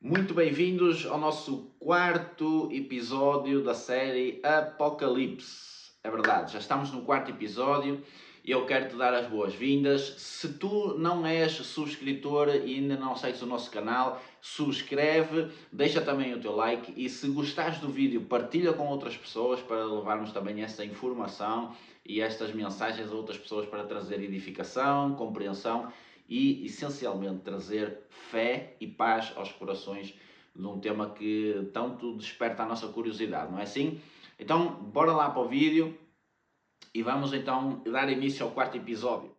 Muito bem-vindos ao nosso quarto episódio da série Apocalipse. É verdade, já estamos no quarto episódio e eu quero te dar as boas-vindas. Se tu não és subscritor e ainda não segues o nosso canal, subscreve, deixa também o teu like e se gostares do vídeo, partilha com outras pessoas para levarmos também esta informação e estas mensagens a outras pessoas para trazer edificação, compreensão e, essencialmente, trazer fé e paz aos corações de um tema que tanto desperta a nossa curiosidade, não é assim? Então, bora lá para o vídeo e vamos então dar início ao quarto episódio.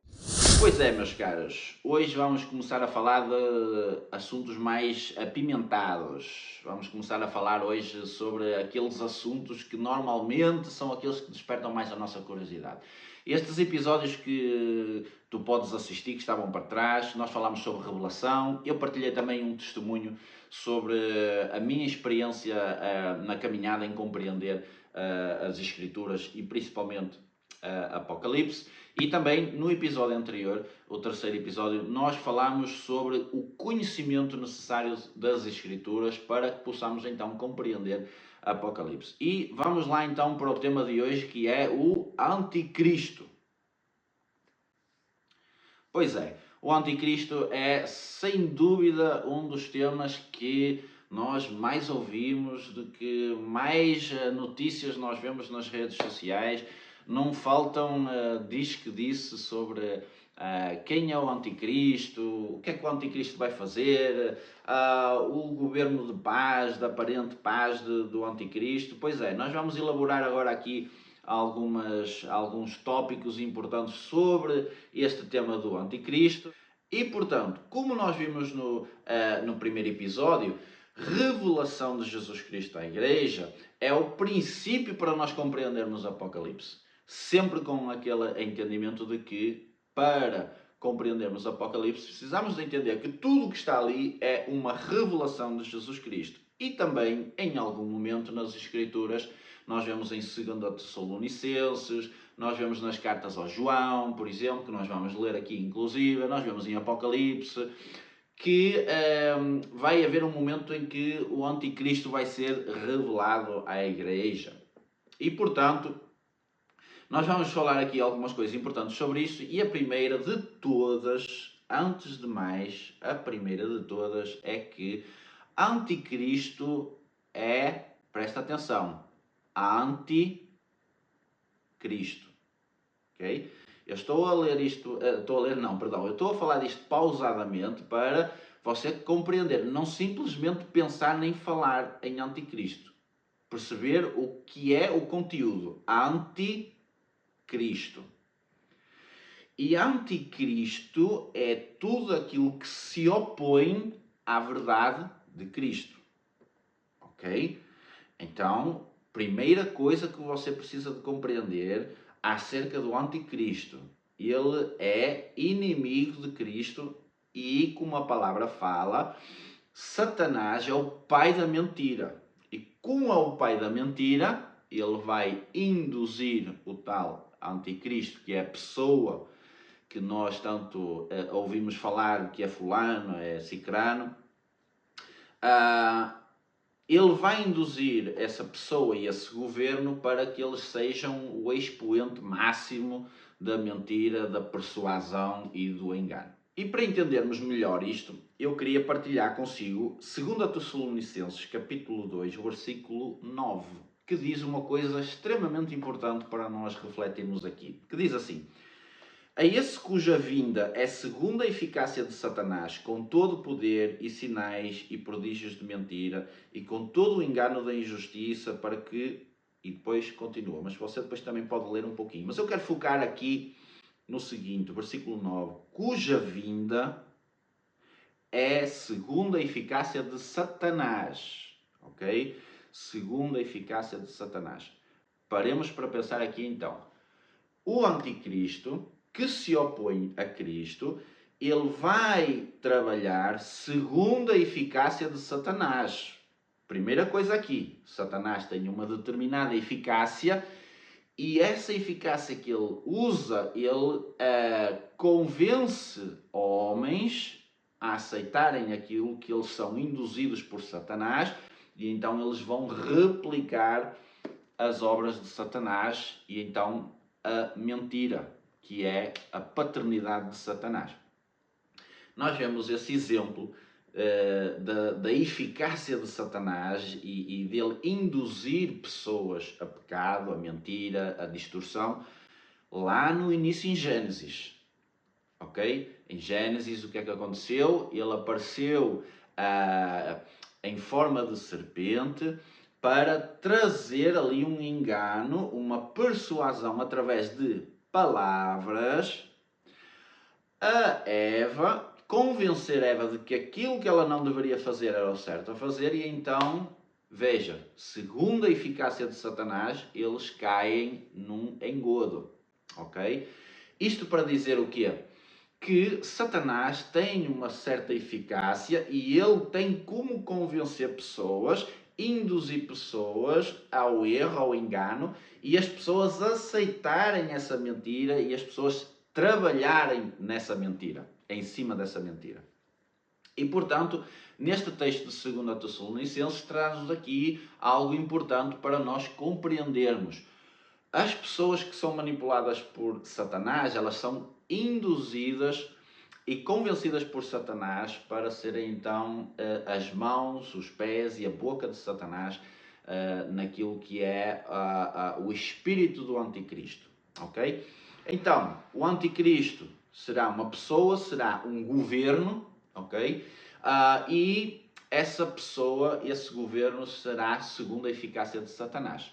Pois é, meus caros, hoje vamos começar a falar de assuntos mais apimentados. Vamos começar a falar hoje sobre aqueles assuntos que normalmente são aqueles que despertam mais a nossa curiosidade. Estes episódios que tu podes assistir, que estavam para trás, nós falámos sobre revelação, eu partilhei também um testemunho sobre a minha experiência na caminhada em compreender as Escrituras e principalmente Apocalipse. E também no episódio anterior, o terceiro episódio, nós falámos sobre o conhecimento necessário das Escrituras para que possamos então compreender Apocalipse. E vamos lá então para o tema de hoje, que é o Anticristo. Pois é, o Anticristo é sem dúvida um dos temas que nós mais ouvimos, de que mais notícias nós vemos nas redes sociais. Não faltam diz que disse sobre quem é o Anticristo, o que é que o Anticristo vai fazer, o governo de paz, da aparente paz do Anticristo. Pois é, nós vamos elaborar agora aqui alguns tópicos importantes sobre este tema do Anticristo. E, portanto, como nós vimos no primeiro episódio, revelação de Jesus Cristo à Igreja é o princípio para nós compreendermos Apocalipse. Sempre com aquele entendimento de que, para compreendermos Apocalipse, precisamos de entender que tudo o que está ali é uma revelação de Jesus Cristo. E também, em algum momento nas Escrituras, nós vemos em 2 Tessalonicenses, nós vemos nas cartas ao João, por exemplo, que nós vamos ler aqui inclusive, nós vemos em Apocalipse, que vai haver um momento em que o Anticristo vai ser revelado à Igreja. E, portanto, nós vamos falar aqui algumas coisas importantes sobre isso e a primeira de todas, antes de mais, a primeira de todas é que Anticristo é, presta atenção, Anticristo, ok? Eu estou a ler isto, eu estou a falar disto pausadamente para você compreender, não simplesmente pensar nem falar em Anticristo, perceber o que é o conteúdo, Anticristo. E Anticristo é tudo aquilo que se opõe à verdade de Cristo, ok? Então, primeira coisa que você precisa de compreender acerca do Anticristo. Ele é inimigo de Cristo e, como a palavra fala, Satanás é o pai da mentira. E como é o pai da mentira, ele vai induzir o tal Anticristo, que é a pessoa que nós tanto ouvimos falar, que é fulano, é cicrano, ele vai induzir essa pessoa e esse governo para que eles sejam o expoente máximo da mentira, da persuasão e do engano. E para entendermos melhor isto, eu queria partilhar consigo 2 Tessalonicenses capítulo 2, versículo 9, que diz uma coisa extremamente importante para nós refletirmos aqui, que diz assim: a esse cuja vinda é segundo a eficácia de Satanás, com todo o poder e sinais e prodígios de mentira, e com todo o engano da injustiça, para que... E depois continua, mas você depois também pode ler um pouquinho. Mas eu quero focar aqui no seguinte, versículo 9. Cuja vinda é segundo a eficácia de Satanás. Ok? Segundo a eficácia de Satanás. Paremos para pensar aqui então. O Anticristo, que se opõe a Cristo, ele vai trabalhar segundo a eficácia de Satanás. Primeira coisa aqui, Satanás tem uma determinada eficácia e essa eficácia que ele usa, ele convence homens a aceitarem aquilo que eles são induzidos por Satanás, e então eles vão replicar as obras de Satanás e então a mentira, que é a paternidade de Satanás. Nós vemos esse exemplo da eficácia de Satanás e dele induzir pessoas a pecado, a mentira, a distorção, lá no início em Gênesis. Ok? Em Gênesis, o que é que aconteceu? Ele apareceu em forma de serpente para trazer ali um engano, uma persuasão através de palavras a Eva, convencer Eva de que aquilo que ela não deveria fazer era o certo a fazer, e então, veja, segundo a eficácia de Satanás, eles caem num engodo. Ok? Isto para dizer o quê? Que Satanás tem uma certa eficácia e ele tem como convencer pessoas, induzir pessoas ao erro, ao engano, e as pessoas aceitarem essa mentira e as pessoas trabalharem nessa mentira, em cima dessa mentira. E, portanto, neste texto de 2 Tessalonicenses traz-nos aqui algo importante para nós compreendermos. As pessoas que são manipuladas por Satanás, elas são induzidas e convencidas por Satanás para serem então as mãos, os pés e a boca de Satanás naquilo que é o espírito do anticristo. Ok? Então, o anticristo será uma pessoa, será um governo, ok? E essa pessoa, esse governo será segundo a eficácia de Satanás.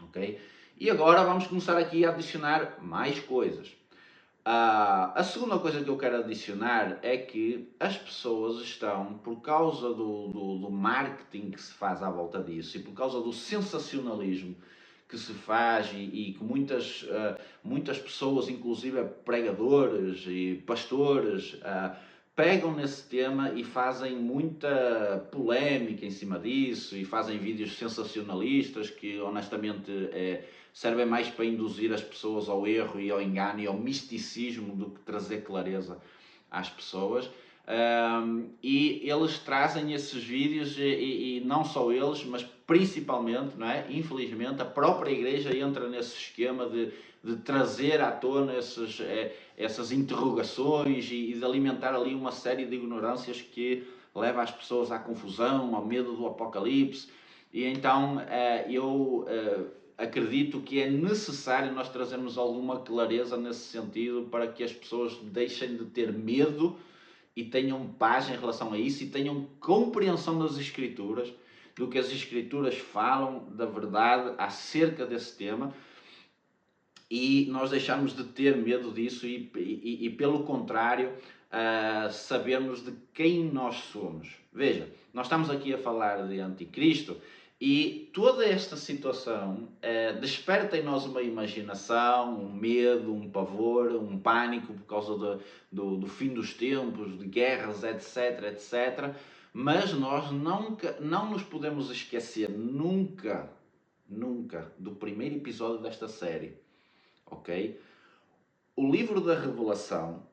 Ok? E agora vamos começar aqui a adicionar mais coisas. A segunda coisa que eu quero adicionar é que as pessoas estão, por causa do marketing que se faz à volta disso e por causa do sensacionalismo que se faz e que muitas pessoas, inclusive pregadores e pastores, pegam nesse tema e fazem muita polémica em cima disso e fazem vídeos sensacionalistas que honestamente servem mais para induzir as pessoas ao erro e ao engano e ao misticismo do que trazer clareza às pessoas. E eles trazem esses vídeos e não só eles, mas principalmente, não é? Infelizmente, a própria igreja entra nesse esquema de trazer à tona essas interrogações e de alimentar ali uma série de ignorâncias que leva as pessoas à confusão, ao medo do apocalipse. E então eu acredito que é necessário nós trazermos alguma clareza nesse sentido para que as pessoas deixem de ter medo e tenham paz em relação a isso e tenham compreensão das Escrituras, do que as Escrituras falam da verdade acerca desse tema, e nós deixarmos de ter medo disso e pelo contrário, sabermos de quem nós somos. Veja, nós estamos aqui a falar de anticristo e toda esta situação desperta em nós uma imaginação, um medo, um pavor, um pânico por causa do fim dos tempos, de guerras, etc, etc. Mas nós não nos podemos esquecer nunca do primeiro episódio desta série. Ok? O livro da Revelação,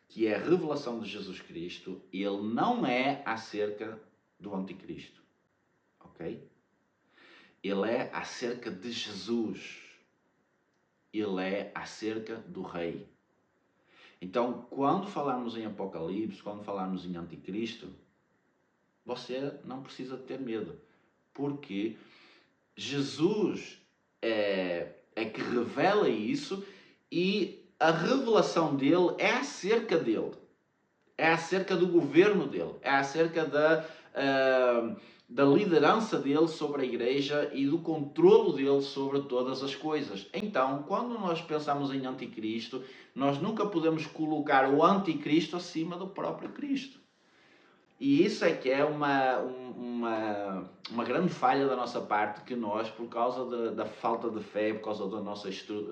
que é a revelação de Jesus Cristo, ele não é acerca do anticristo. Ok? Ele é acerca de Jesus. Ele é acerca do rei. Então, quando falarmos em Apocalipse, quando falarmos em anticristo, você não precisa ter medo. Porque Jesus é que revela isso e a revelação dele é acerca dele. É acerca do governo dele. É acerca da liderança dele sobre a igreja e do controlo dele sobre todas as coisas. Então, quando nós pensamos em anticristo, nós nunca podemos colocar o anticristo acima do próprio Cristo. E isso é que é uma grande falha da nossa parte, que nós, por causa da falta de fé, por causa da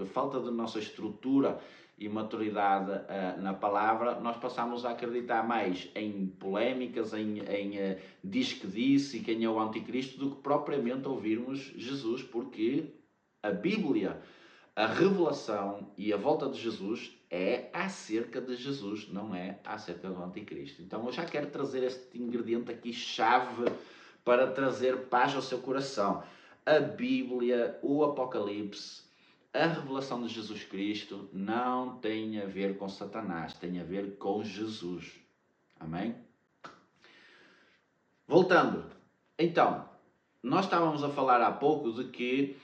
falta de nossa estrutura e maturidade na palavra, nós passamos a acreditar mais em polémicas, em diz que disse e quem é o anticristo, do que propriamente ouvirmos Jesus, porque a Bíblia, a revelação e a volta de Jesus é acerca de Jesus, não é acerca do anticristo. Então eu já quero trazer este ingrediente aqui, chave, para trazer paz ao seu coração. A Bíblia, o Apocalipse, a revelação de Jesus Cristo não tem a ver com Satanás, tem a ver com Jesus. Amém? Voltando. Então, nós estávamos a falar há pouco de que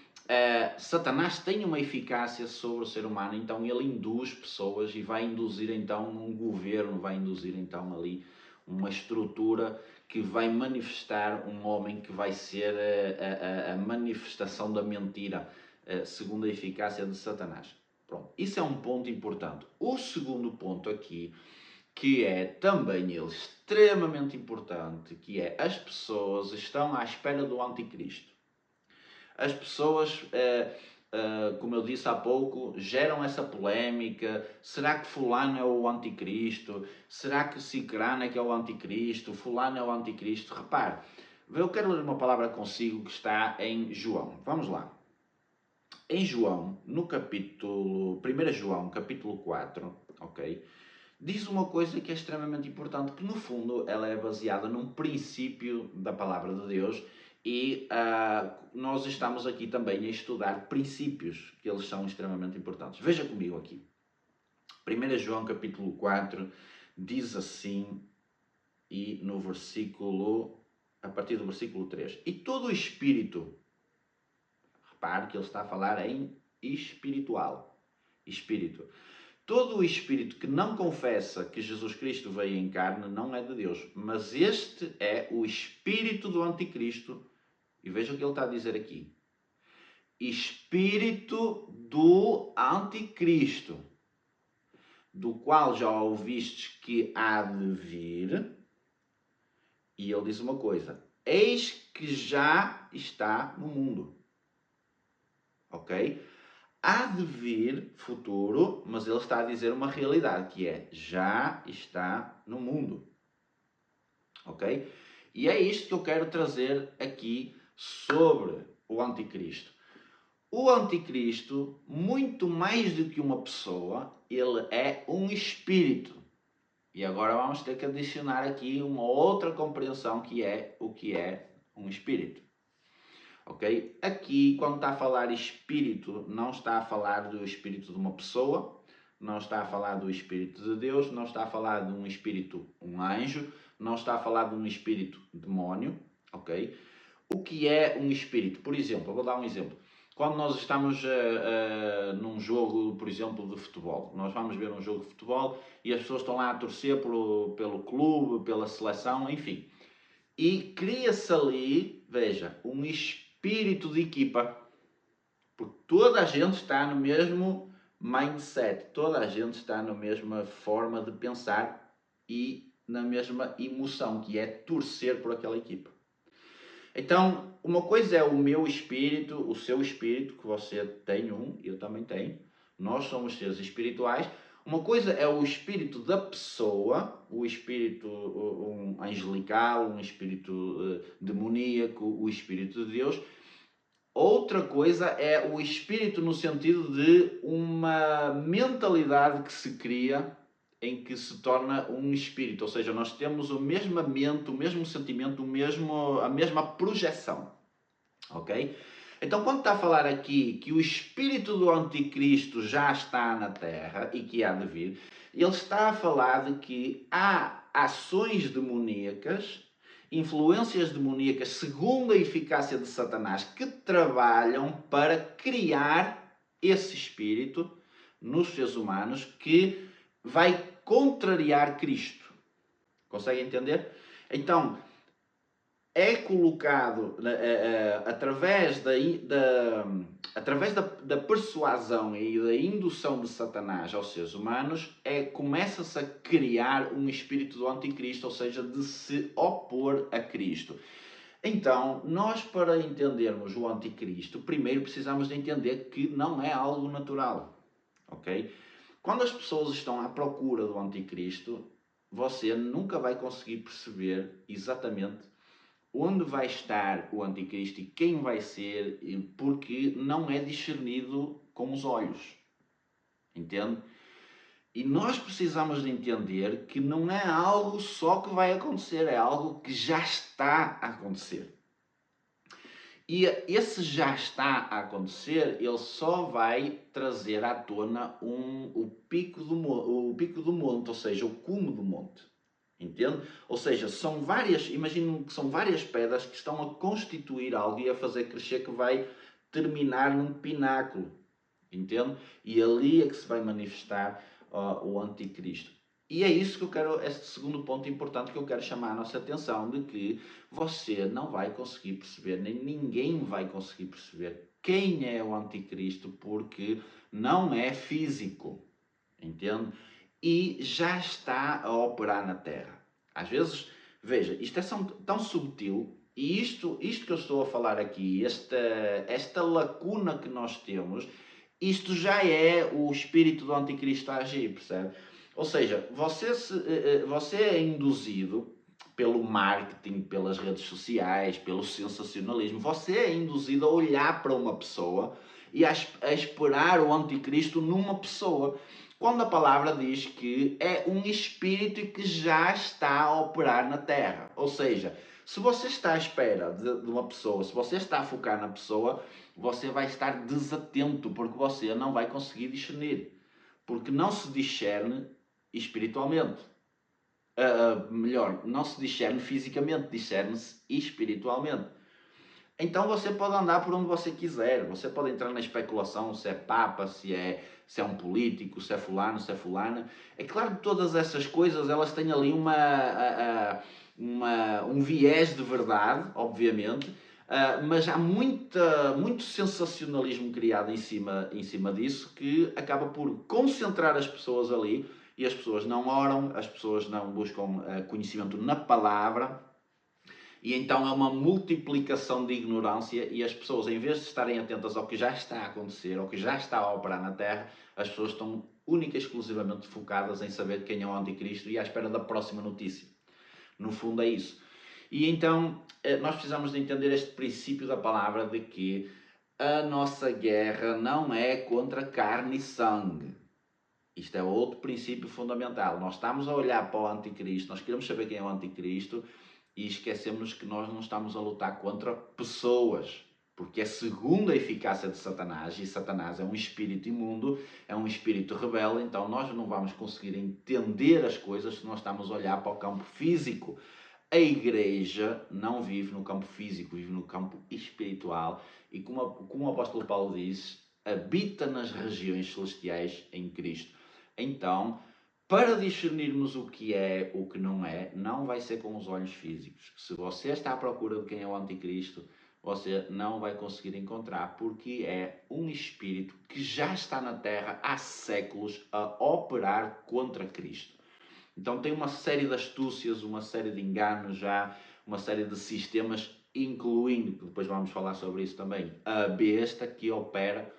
Satanás tem uma eficácia sobre o ser humano, então ele induz pessoas e vai induzir então um governo, vai induzir então ali uma estrutura que vai manifestar um homem que vai ser a manifestação da mentira, segundo a eficácia de Satanás. Pronto, isso é um ponto importante. O segundo ponto aqui, que é também ele extremamente importante, que é as pessoas estão à espera do anticristo. As pessoas, como eu disse há pouco, geram essa polémica. Será que fulano é o anticristo? Será que Cicrano é que é o anticristo? Fulano é o anticristo? Repare, eu quero ler uma palavra consigo que está em João. Vamos lá. Em João, no capítulo, 1 João, capítulo 4, ok? Diz uma coisa que é extremamente importante, que no fundo ela é baseada num princípio da palavra de Deus e nós estamos aqui também a estudar princípios, que eles são extremamente importantes. Veja comigo aqui. 1 João capítulo 4 diz assim, e no versículo, a partir do versículo 3, e todo o espírito, repare que ele está a falar em espiritual, espírito. Todo o espírito que não confessa que Jesus Cristo veio em carne não é de Deus, mas este é o espírito do anticristo. E veja o que ele está a dizer aqui. Espírito do anticristo, do qual já ouvistes que há de vir. E ele diz uma coisa: eis que já está no mundo. Ok? Há de vir futuro, mas ele está a dizer uma realidade, que é, já está no mundo. Ok? E é isto que eu quero trazer aqui sobre o anticristo. O anticristo, muito mais do que uma pessoa, ele é um espírito. E agora vamos ter que adicionar aqui uma outra compreensão, que é o que é um espírito. Ok? Aqui, quando está a falar espírito, não está a falar do espírito de uma pessoa, não está a falar do espírito de Deus, não está a falar de um espírito, um anjo, não está a falar de um espírito demónio, ok? O que é um espírito? Por exemplo, eu vou dar um exemplo. Quando nós estamos num jogo, por exemplo, de futebol, nós vamos ver um jogo de futebol e as pessoas estão lá a torcer pelo clube, pela seleção, enfim. E cria-se ali, veja, um espírito de equipa. Porque toda a gente está no mesmo mindset, toda a gente está na mesma forma de pensar e na mesma emoção, que é torcer por aquela equipa. Então, uma coisa é o meu espírito, o seu espírito, que você tem um, eu também tenho, nós somos seres espirituais. Uma coisa é o espírito da pessoa, o espírito um angelical, um espírito demoníaco, o espírito de Deus. Outra coisa é o espírito no sentido de uma mentalidade que se cria em que se torna um espírito, ou seja, nós temos a mesma mente, o mesmo sentimento, a mesma projeção, ok? Então, quando está a falar aqui que o espírito do anticristo já está na Terra e que há de vir, ele está a falar de que há ações demoníacas, influências demoníacas, segundo a eficácia de Satanás, que trabalham para criar esse espírito nos seres humanos que vai contrariar Cristo. Consegue entender? Então, é colocado através da persuasão e da indução de Satanás aos seres humanos, começa-se a criar um espírito do anticristo, ou seja, de se opor a Cristo. Então, nós, para entendermos o anticristo, primeiro precisamos de entender que não é algo natural, ok? Quando as pessoas estão à procura do anticristo, você nunca vai conseguir perceber exatamente onde vai estar o anticristo e quem vai ser, porque não é discernido com os olhos. Entende? E nós precisamos de entender que não é algo só que vai acontecer, é algo que já está a acontecer. E esse já está a acontecer, ele só vai trazer à tona o pico do monte, ou seja, o cume do monte. Entende? Ou seja, são várias, imaginem que são várias pedras que estão a constituir algo e a fazer crescer, que vai terminar num pináculo. Entende? E ali é que se vai manifestar o anticristo. E é isso que eu quero, este segundo ponto importante que eu quero chamar a nossa atenção, de que você não vai conseguir perceber, nem ninguém vai conseguir perceber quem é o anticristo, porque não é físico, entende? E já está a operar na Terra. Às vezes, veja, isto é tão subtil, e isto que eu estou a falar aqui, esta lacuna que nós temos, isto já é o espírito do anticristo a agir, percebe? Ou seja, você é induzido pelo marketing, pelas redes sociais, pelo sensacionalismo, você é induzido a olhar para uma pessoa e a esperar o anticristo numa pessoa, quando a palavra diz que é um espírito que já está a operar na Terra. Ou seja, se você está à espera de uma pessoa, se você está a focar na pessoa, você vai estar desatento, porque você não vai conseguir discernir. Porque não se discerne espiritualmente. Melhor, não se discerne fisicamente, discerne-se espiritualmente. Então você pode andar por onde você quiser, você pode entrar na especulação se é papa, se é um político, se é fulano, se é fulana. É claro que todas essas coisas elas têm ali um viés de verdade, obviamente, mas há muito sensacionalismo criado em cima disso, que acaba por concentrar as pessoas ali, e as pessoas não oram, as pessoas não buscam conhecimento na palavra, e então é uma multiplicação de ignorância, e as pessoas, em vez de estarem atentas ao que já está a acontecer, ao que já está a operar na Terra, as pessoas estão única e exclusivamente focadas em saber quem é o anticristo e à espera da próxima notícia. No fundo é isso. E então nós precisamos de entender este princípio da palavra, de que a nossa guerra não é contra carne e sangue. Isto é outro princípio fundamental. Nós estamos a olhar para o anticristo, nós queremos saber quem é o anticristo, e esquecemos que nós não estamos a lutar contra pessoas, porque é segundo a eficácia de Satanás, e Satanás é um espírito imundo, é um espírito rebelde, então nós não vamos conseguir entender as coisas se nós estamos a olhar para o campo físico. A igreja não vive no campo físico, vive no campo espiritual, e como o apóstolo Paulo diz, habita nas regiões celestiais em Cristo. Então, para discernirmos o que é, o que não é, não vai ser com os olhos físicos. Se você está à procura de quem é o anticristo, você não vai conseguir encontrar, porque é um espírito que já está na Terra há séculos a operar contra Cristo. Então tem uma série de astúcias, uma série de enganos já, uma série de sistemas, incluindo, depois vamos falar sobre isso também, a besta que opera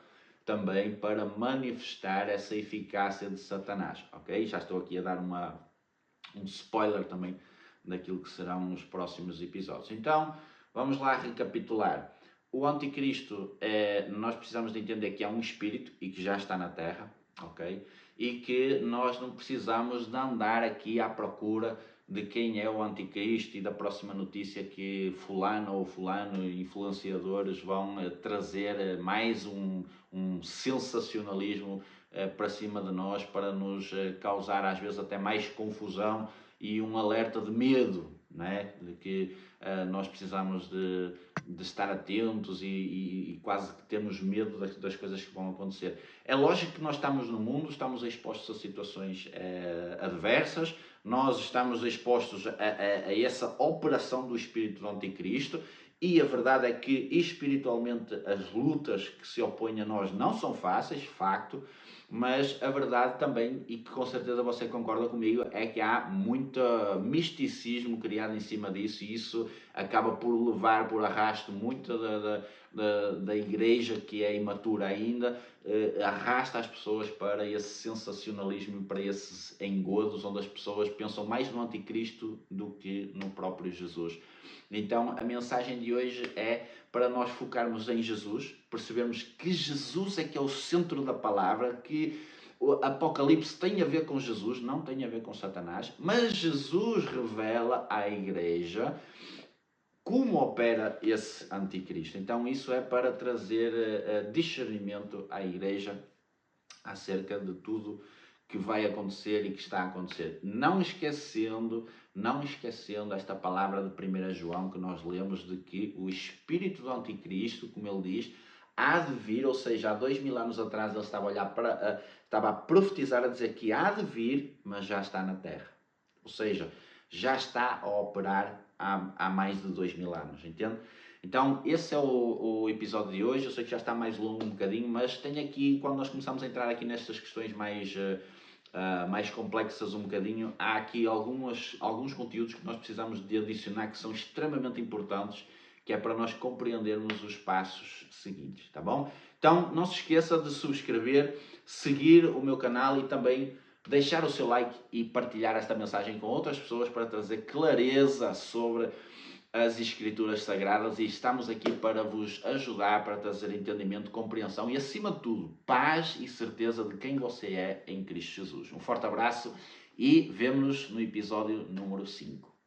também para manifestar essa eficácia de Satanás, ok? Já estou aqui a dar um spoiler também daquilo que serão os próximos episódios. Então, vamos lá recapitular. O anticristo, nós precisamos de entender que é um espírito e que já está na Terra, ok? E que nós não precisamos de andar aqui à procura de quem é o anticristo e da próxima notícia que fulano ou fulano, influenciadores, vão trazer mais um sensacionalismo para cima de nós, para nos causar às vezes até mais confusão e um alerta de medo, não é? De que nós precisamos de estar atentos e quase que temos medo das coisas que vão acontecer. É lógico que nós estamos no mundo, estamos expostos a situações adversas, nós estamos expostos a essa operação do espírito do anticristo, e a verdade é que espiritualmente as lutas que se opõem a nós não são fáceis, facto, mas a verdade também, e que com certeza você concorda comigo, é que há muito misticismo criado em cima disso, e isso acaba por levar por arrasto muito da igreja, que é imatura ainda, arrasta as pessoas para esse sensacionalismo, para esses engodos, onde as pessoas pensam mais no anticristo do que no próprio Jesus. Então a mensagem de hoje é para nós focarmos em Jesus, percebermos que Jesus é que é o centro da palavra, que O Apocalipse tem a ver com Jesus, não tem a ver com Satanás, mas Jesus revela à igreja como opera esse anticristo. Então isso é para trazer discernimento à igreja acerca de tudo que vai acontecer e que está a acontecer. Não esquecendo esta palavra de 1 João que nós lemos, de que o espírito do anticristo, como ele diz, há de vir, ou seja, há 2000 anos atrás ele estava a olhar para, estava a profetizar, a dizer que há de vir, mas já está na terra. Ou seja, já está a operar há mais de 2000 anos, entende? Então, esse é o episódio de hoje. Eu sei que já está mais longo um bocadinho, mas tem aqui, quando nós começamos a entrar aqui nestas questões mais complexas um bocadinho, há aqui alguns conteúdos que nós precisamos de adicionar que são extremamente importantes, que é para nós compreendermos os passos seguintes, tá bom? Então, não se esqueça de subscrever, seguir o meu canal e também deixar o seu like e partilhar esta mensagem com outras pessoas para trazer clareza sobre as Escrituras Sagradas, e estamos aqui para vos ajudar, para trazer entendimento, compreensão e, acima de tudo, paz e certeza de quem você é em Cristo Jesus. Um forte abraço e vemo-nos no episódio número 5.